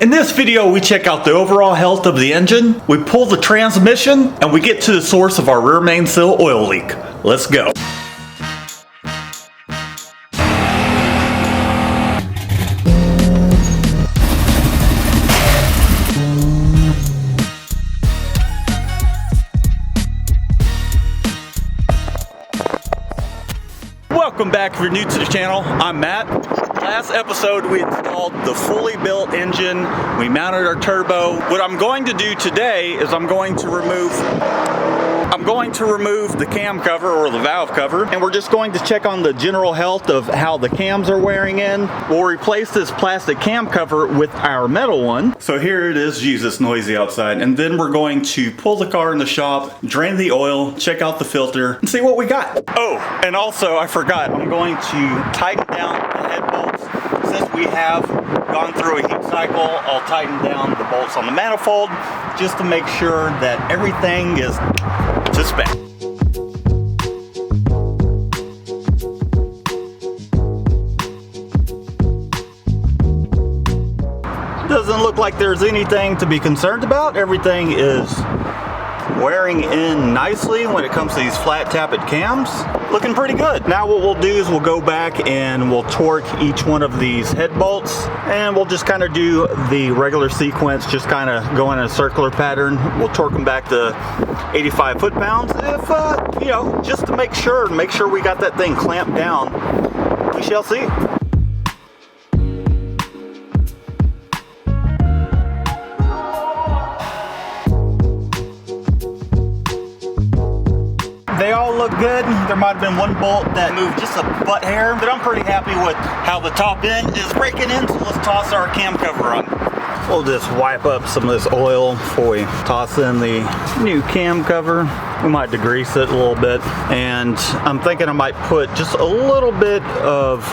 In this video, we check out the overall health of the engine, we pull the transmission, and we get to the source of our rear main seal oil leak. Let's go. Welcome back. If you're new to the channel, I'm Matt. Last episode we installed the fully built engine, we mounted our turbo. What I'm going to do today is I'm going to remove the cam cover or the valve cover, and we're just going to check on the general health of how the cams are wearing in. We'll replace this plastic cam cover with our metal one. So here it is. Jesus, noisy outside. And then we're going to pull the car in the shop, drain the oil, check out the filter, and see what we got. Oh, and also I forgot, I'm going to tighten down the head bolts. Since we have gone through a heat cycle, I'll tighten down the bolts on the manifold just to make sure that everything is to spec. Doesn't look like there's anything to be concerned about. Everything is wearing in nicely when it comes to these flat tappet cams. Looking pretty good. Now what we'll do is we'll go back and we'll torque each one of these head bolts, and we'll just kind of do the regular sequence, just kind of go in a circular pattern. We'll torque them back to 85 foot-pounds if, you know, just to make sure we got that thing clamped down. We shall see. They all look good. There might have been one bolt that moved just a butt hair, but I'm pretty happy with how the top end is breaking in, so let's toss our cam cover on. We'll just wipe up some of this oil before we toss in the new cam cover. We might degrease it a little bit, and I'm thinking I might put just a little bit of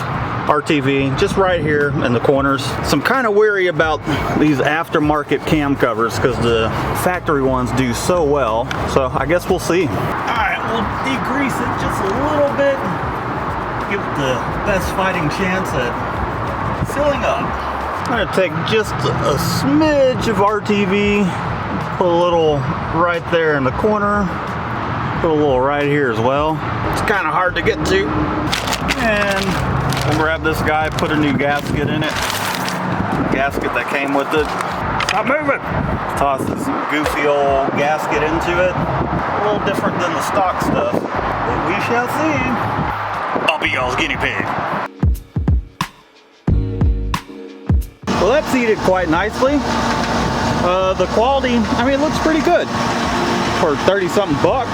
RTV just right here in the corners. So I'm kind of wary about these aftermarket cam covers because the factory ones do so well. So I guess we'll see. Alright, we'll degrease it just a little bit. Give it the best fighting chance at sealing up. I'm gonna take just a smidge of RTV, put a little right there in the corner, put a little right here as well. It's kind of hard to get to. And we'll grab this guy, put a new gasket in it. Gasket that came with it. Stop moving! Toss this goofy old gasket into it. A little different than the stock stuff, but we shall see. I'll be y'all's guinea pig. Well, that seated quite nicely. The quality, I mean, it looks pretty good for 30-something bucks.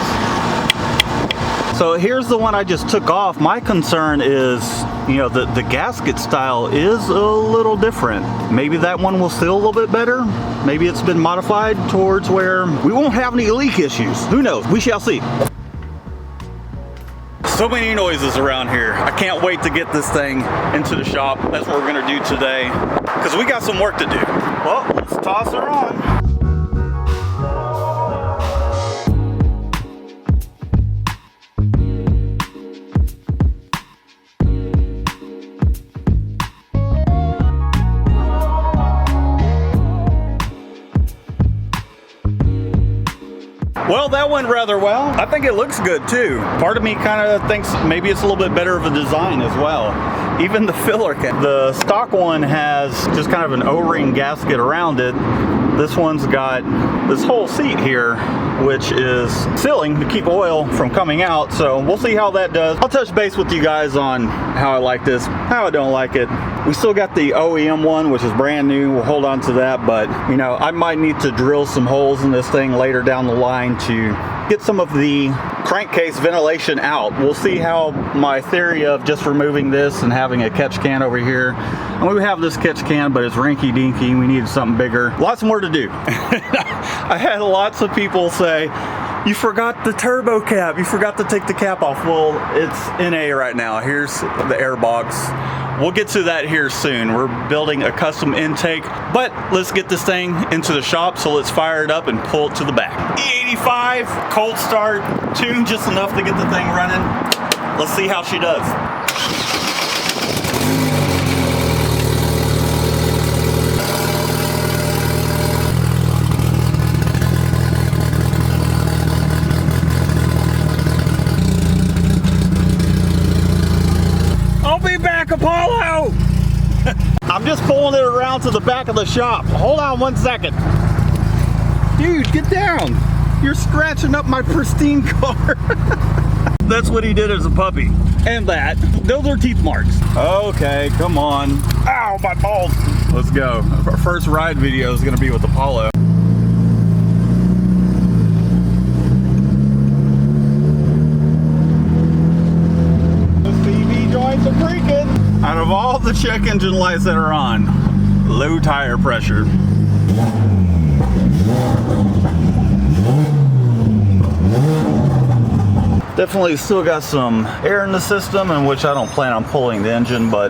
So here's the one I just took off. My concern is, you know, the gasket style is a little different. Maybe that one will seal a little bit better. Maybe it's been modified towards where we won't have any leak issues. Who knows? We shall see. So many noises around here. I can't wait to get this thing into the shop. That's what we're gonna do today, because we got some work to do. Well, let's toss her on. Well, that went rather well. I think it looks good too. Part of me kind of thinks maybe it's a little bit better of a design as well. Even the filler can. The stock one has just kind of an O-ring gasket around it. This one's got this whole seat here, which is sealing to keep oil from coming out. So we'll see how that does. I'll touch base with you guys on how I like this, how I don't like it. We still got the OEM one, which is brand new. We'll hold on to that, but you know, I might need to drill some holes in this thing later down the line to get some of the crankcase ventilation out. We'll see how my theory of just removing this and having a catch can over here. And we have this catch can, but it's rinky dinky. We need something bigger. Lots more to do. I had lots of people say, you forgot the turbo cap. You forgot to take the cap off. Well, it's NA right now. Here's the air box. We'll get to that here soon. We're building a custom intake, but let's get this thing into the shop. So let's fire it up and pull it to the back. E85, cold start, tuned just enough to get the thing running. Let's see how she does. down to the back of the shop. Hold on 1 second. Dude, get down. You're scratching up my pristine car. That's what he did as a puppy. And that. Those are teeth marks. Okay, come on. Ow, my balls. Let's go. Our first ride video is going to be with Apollo. The CV joints are freaking. Out of all the check engine lights that are on, low tire pressure. Definitely still got some air in the system, in which I don't plan on pulling the engine, but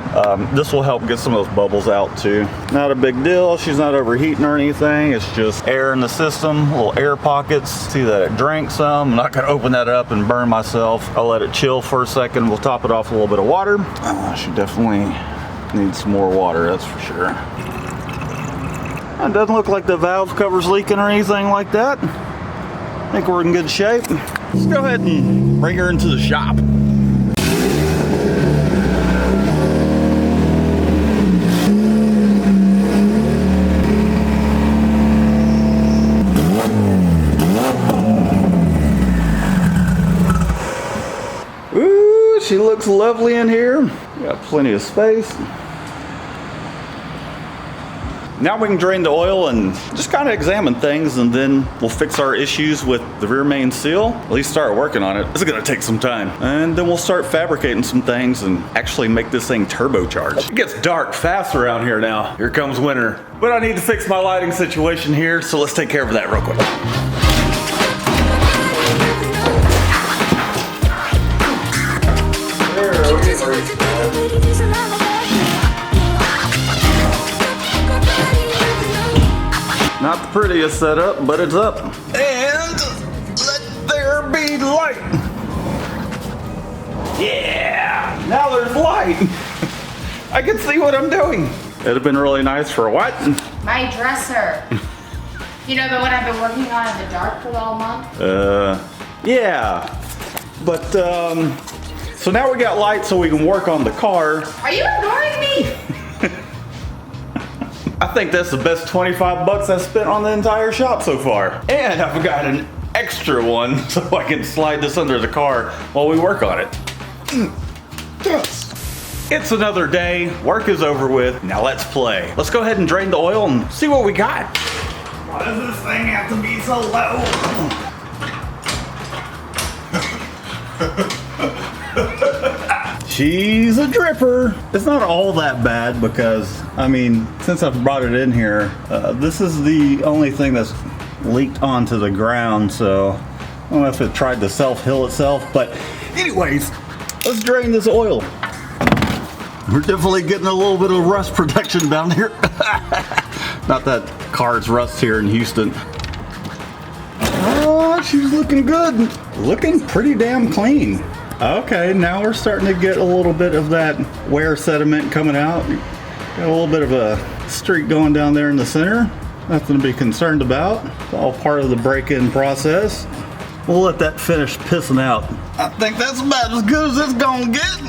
this will help get some of those bubbles out too. Not a big deal. She's not overheating or anything. It's just air in the system, little air pockets. See that it drank some. I'm not gonna open that up and burn myself. I'll let it chill for a second. We'll top it off with a little bit of water. She definitely needs some more water, that's for sure. It doesn't look like the valve cover's leaking or anything like that. I think we're in good shape. Let's go ahead and bring her into the shop. Ooh, she looks lovely in here. Got plenty of space. Now we can drain the oil and just kind of examine things, and then we'll fix our issues with the rear main seal. At least start working on it. It's gonna take some time. And then we'll start fabricating some things and actually make this thing turbocharged. It gets dark fast around here now. Here comes winter. But I need to fix my lighting situation here, so let's take care of that real quick. Not the prettiest setup, but it's up. And let there be light. Yeah, now there's light. I can see what I'm doing. It'd have been really nice for what? My dresser. You know the one I've been working on in the dark for the whole month? Yeah. But, so now we got light so we can work on the car. Are you ignoring me? I think that's the best 25 bucks I've spent on the entire shop so far. And I've got an extra one so I can slide this under the car while we work on it. Yes. It's another day, work is over with, now let's play. Let's go ahead and drain the oil and see what we got. Why does this thing have to be so low? She's a dripper. It's not all that bad because, I mean, since I've brought it in here, this is the only thing that's leaked onto the ground, so I don't know if it tried to self-heal itself, but anyways, let's drain this oil. We're definitely getting a little bit of rust protection down here. Not that car's rust here in Houston. Oh, she's looking good. Looking pretty damn clean. Okay, now we're starting to get a little bit of that wear sediment coming out. Got a little bit of a streak going down there in the center. Nothing to be concerned about. It's all part of the break-in process. We'll let that finish pissing out. I think that's about as good as it's gonna get.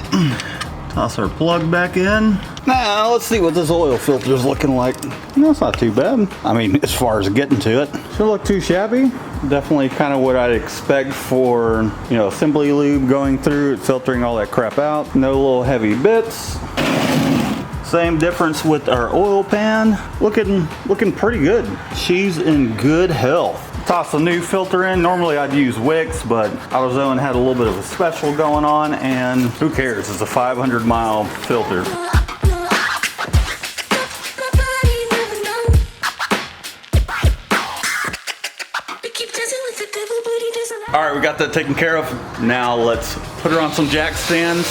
Toss our plug back in. Now, let's see what this oil filter is looking like. No, it's not too bad. I mean, as far as getting to it. Doesn't look too shabby. Definitely kind of what I'd expect for, you know, assembly lube going through it, filtering all that crap out. No little heavy bits. Same difference with our oil pan. Looking pretty good. She's in good health. Toss a new filter in. Normally I'd use Wix, but AutoZone had a little bit of a special going on, and who cares? It's a 500-mile filter. All right, we got that taken care of. Now let's put her on some jack stands.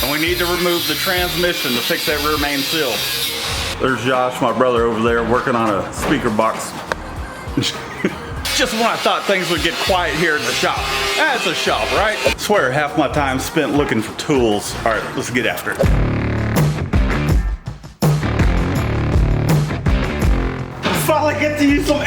And we need to remove the transmission to fix that rear main seal. There's Josh, my brother, over there working on a speaker box. Just when I thought things would get quiet here in the shop. That's a shop, right? I swear half my time spent looking for tools. All right, let's get after it. Finally get to use some.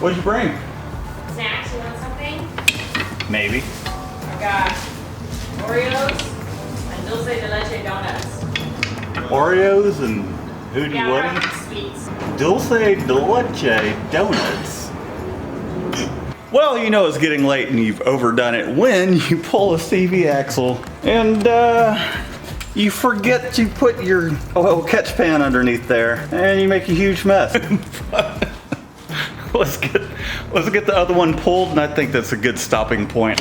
What'd you bring? Snacks, you want something? Maybe. I got Oreos and dulce de leche donuts. Oreos and Hootie Yeah, Woody? they're sweets. Dulce de leche donuts. Well, you know it's getting late and you've overdone it when you pull a CV axle and you forget to put your oil catch pan underneath there and you make a huge mess. Let's get the other one pulled, and I think that's a good stopping point.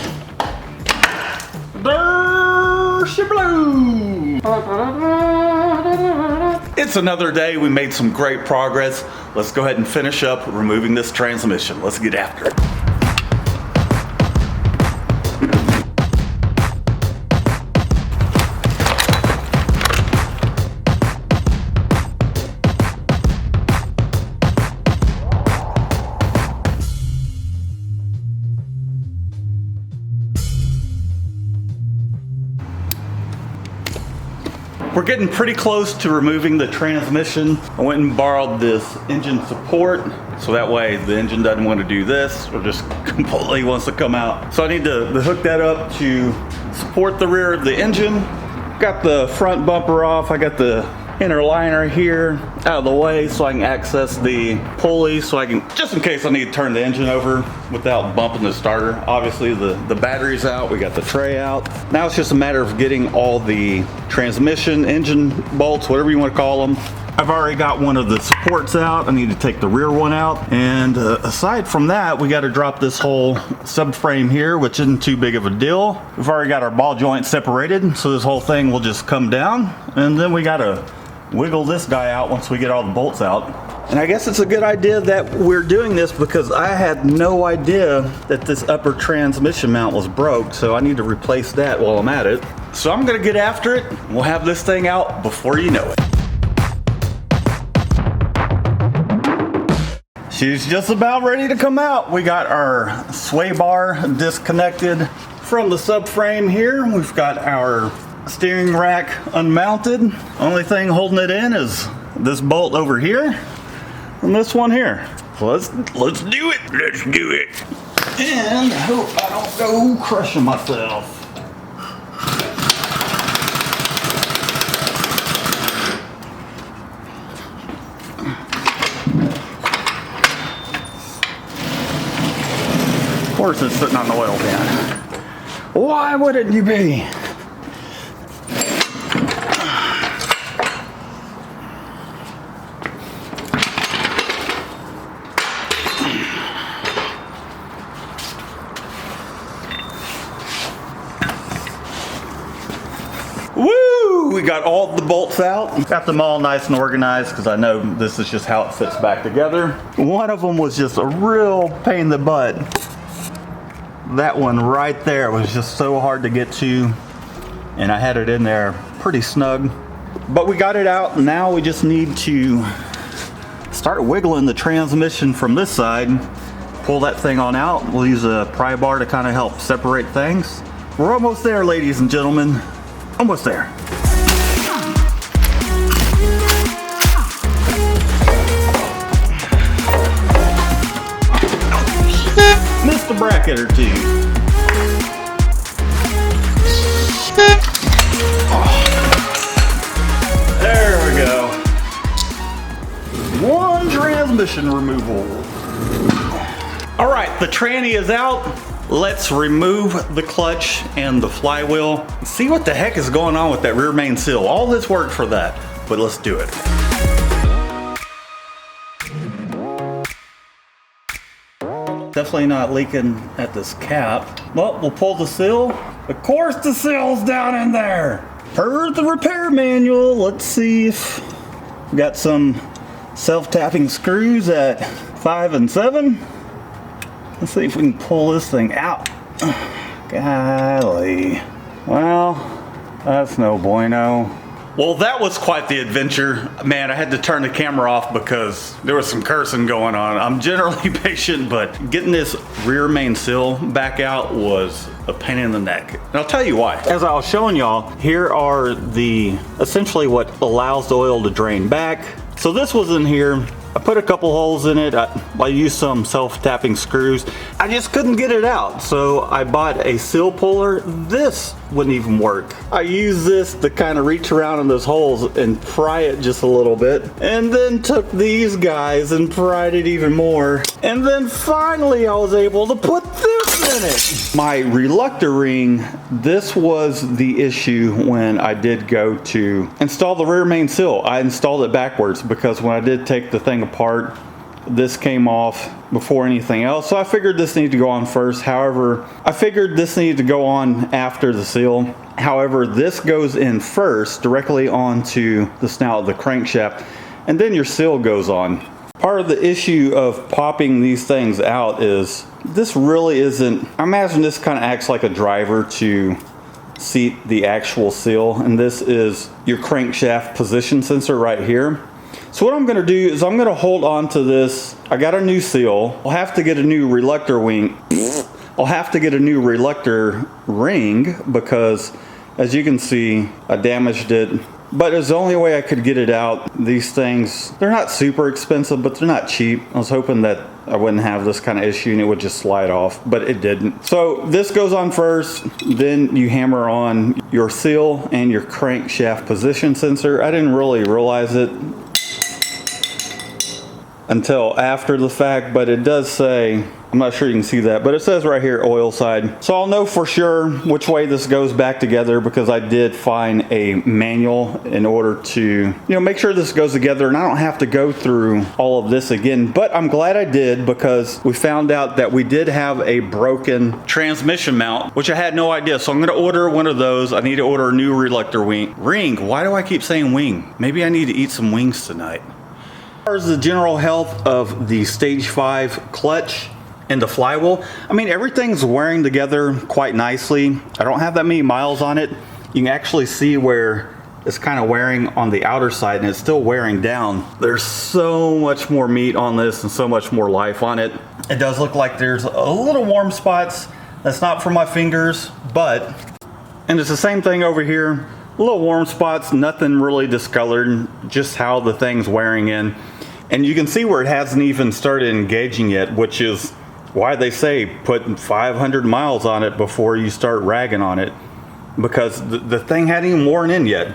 It's another day. We made some great progress. Let's go ahead and finish up removing this transmission. Let's get after it. We're getting pretty close to removing the transmission. I went and borrowed this engine support, so that way the engine doesn't want to do this or just completely wants to come out. So I need to hook that up to support the rear of the engine. Got the front bumper off. I got the inner liner here out of the way so I can access the pulley, so I can, just in case I need to turn the engine over without bumping the starter. Obviously the battery's out, we got the tray out. Now it's just a matter of getting all the transmission, engine bolts, whatever you want to call them. I've already got one of the supports out. I need to take the rear one out. And aside from that, we got to drop this whole subframe here, which isn't too big of a deal. We've already got our ball joint separated, so this whole thing will just come down. And then we got to wiggle this guy out once we get all the bolts out. And I guess it's a good idea that we're doing this because I had no idea that this upper transmission mount was broke, so I need to replace that while I'm at it. So I'm gonna get after it. We'll have this thing out before you know it. She's just about ready to come out. We got our sway bar disconnected from the subframe here. We've got our steering rack unmounted. Only thing holding it in is this bolt over here and this one here. So let's do it. Let's do it. And I hope I don't go crushing myself. Of course it's sitting on the oil pan. Why wouldn't you be? Woo! We got all the bolts out. Got them all nice and organized because I know this is just how it fits back together. One of them was just a real pain in the butt. That one right there was just so hard to get to, and I had it in there pretty snug. But we got it out, and now we just need to start wiggling the transmission from this side. Pull that thing on out. We'll use a pry bar to kind of help separate things. We're almost there, ladies and gentlemen. Almost there. Missed a bracket or two. There we go. One transmission removal. All right, the tranny is out. Let's remove the clutch and the flywheel. See what the heck is going on with that rear main seal. All this work for that, but let's do it. Definitely not leaking at this cap. Well, we'll pull the seal. Of course the seal's down in there. Per the repair manual, let's see if we got some self-tapping screws at 5 and 7. Let's see if we can pull this thing out. Golly. Well, that's no bueno. Well, that was quite the adventure. Man, I had to turn the camera off because there was some cursing going on. I'm generally patient, but getting this rear main seal back out was a pain in the neck. And I'll tell you why. As I was showing y'all, here are essentially what allows the oil to drain back. So this was in here I put a couple holes in it. I used some self-tapping screws. I just couldn't get it out, so I bought a seal puller. This wouldn't even work. I used this to kind of reach around in those holes and pry it just a little bit, and then took these guys and pried it even more. And then finally I was able to put this in it. My reluctor ring, this was the issue when I did go to install the rear main seal. I installed it backwards because when I did take the thing apart, this came off before anything else. So I figured this needed to go on first. However, I figured this needed to go on after the seal. However, this goes in first directly onto the snout of the crankshaft, and then your seal goes on. Part of the issue of popping these things out is this really isn't, I imagine this kind of acts like a driver to seat the actual seal, and this is your crankshaft position sensor right here. So what I'm going to do is I'm going to hold on to this. I got a new seal. I'll have to get a new reluctor wing. I'll have to get a new reluctor ring because, as you can see, I damaged it. But it's the only way I could get it out. These things, they're not super expensive, but they're not cheap. I was hoping that I wouldn't have this kind of issue and it would just slide off, but it didn't. So this goes on first, then you hammer on your seal and your crankshaft position sensor. I didn't really realize it until after the fact, but it does say, I'm not sure you can see that, but it says right here oil side. So I'll know for sure which way this goes back together because I did find a manual in order to, make sure this goes together and I don't have to go through all of this again. But I'm glad I did because we found out that we did have a broken transmission mount, which I had no idea. So I'm gonna order one of those. I need to order a new reluctor ring. Why do I keep saying wing? Maybe I need to eat some wings tonight. As far as the general health of the Stage 5 clutch and the flywheel, I mean, everything's wearing together quite nicely. I don't have that many miles on it. You can actually see where it's kind of wearing on the outer side and it's still wearing down. There's so much more meat on this and so much more life on it. It does look like there's a little warm spots. That's not for my fingers, and it's the same thing over here. Little warm spots, nothing really discolored, just how the thing's wearing in. And you can see where it hasn't even started engaging yet, which is why they say put 500 miles on it before you start ragging on it, because the thing hadn't even worn in yet.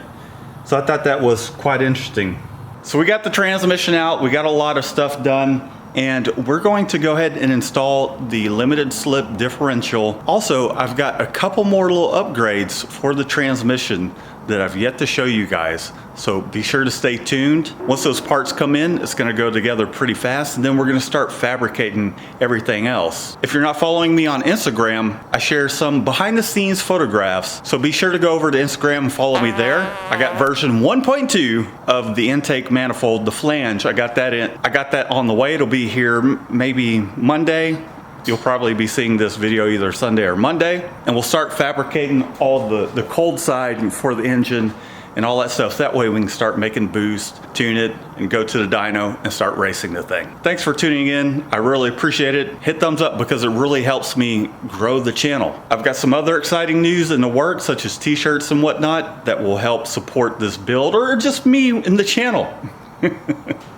So I thought that was quite interesting. So we got the transmission out, we got a lot of stuff done, and we're going to go ahead and install the limited slip differential. Also, I've got a couple more little upgrades for the transmission that I've yet to show you guys. So be sure to stay tuned. Once those parts come in, it's gonna go together pretty fast, and then we're gonna start fabricating everything else. If you're not following me on Instagram, I share some behind the scenes photographs. So be sure to go over to Instagram and follow me there. I got version 1.2 of the intake manifold, the flange. I got that on the way. It'll be here maybe Monday. You'll probably be seeing this video either Sunday or Monday, and we'll start fabricating all the cold side for the engine and all that stuff. So that way we can start making boost, tune it, and go to the dyno and start racing the thing. Thanks for tuning in. I really appreciate it. Hit thumbs up because it really helps me grow the channel. I've got some other exciting news in the works, such as t-shirts and whatnot, that will help support this build, or just me and the channel.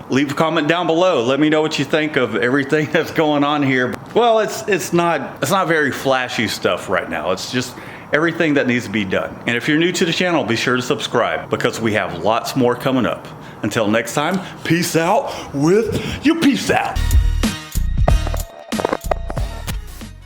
Leave a comment down below. Let me know what you think of everything that's going on here. Well, it's not very flashy stuff right now. It's just everything that needs to be done. And if you're new to the channel, be sure to subscribe because we have lots more coming up. Until next time, peace out with you. Peace out.